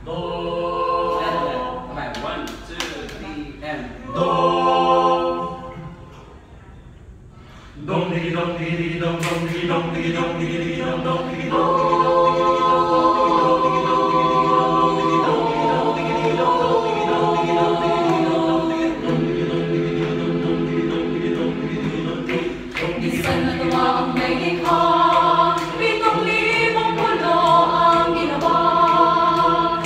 Do. Kamay. 1, 2, 3, and Do. Dong digi dong digi digi dong dong digi dong digi dong digi digi dong dong digi dong digi dong Isang nagawa ang may likha, 7,000 puno ang ginawa.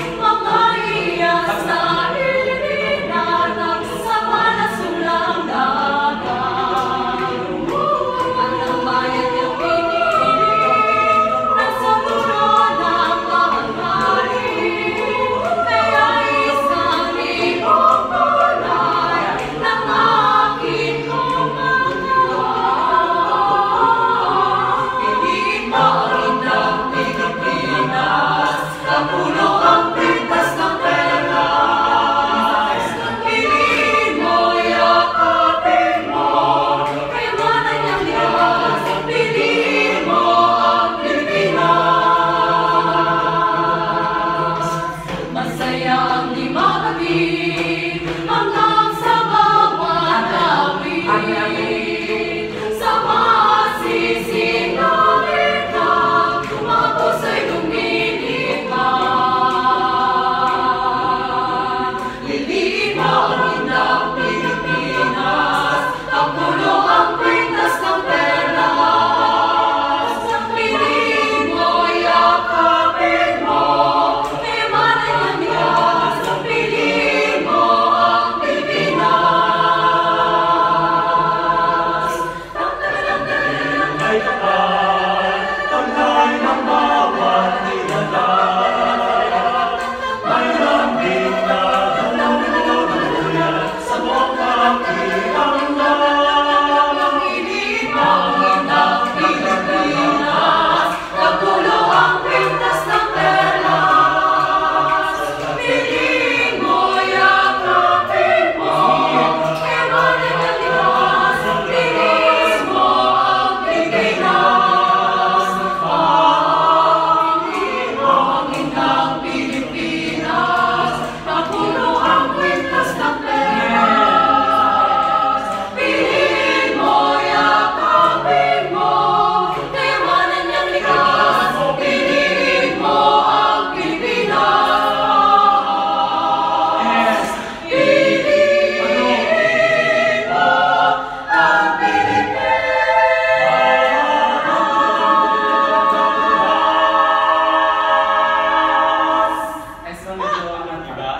Mga iyas na ininatag sa panasulang dagat. Ang lambayan niyang piniling, nasa dulo ng mahangarin. Kaya isang libong kulay ng aking kumakain. Masaya ang limagabi hanggang sa bawat awit. Sa masisinungitan, mga puso'y lumilipad. Lilima ang indang Pilipinas, pagpulo ang kwintas ng perlas. Piling mo, yakapin mo, piling mo ang Pilipinas. ay tapat, tanggay ng bawat nilalang. May lambing na duluyan sa buong pakiramdam. Lilima ang indang Pilipinas, pagpulo ang kwintas ng perlas. Piling mo, yakapin mo, iwanan ang likas. Piling mo ang Pilipinas. Piling mo ang indang Pilipinas, pagpulo ang kwintas ng perlas. Piling mo, yakapin mo, iwanan ang likas. Piling mo ang Pilipinas. Piling mo ang Pilipinas. extra medyo ang iba.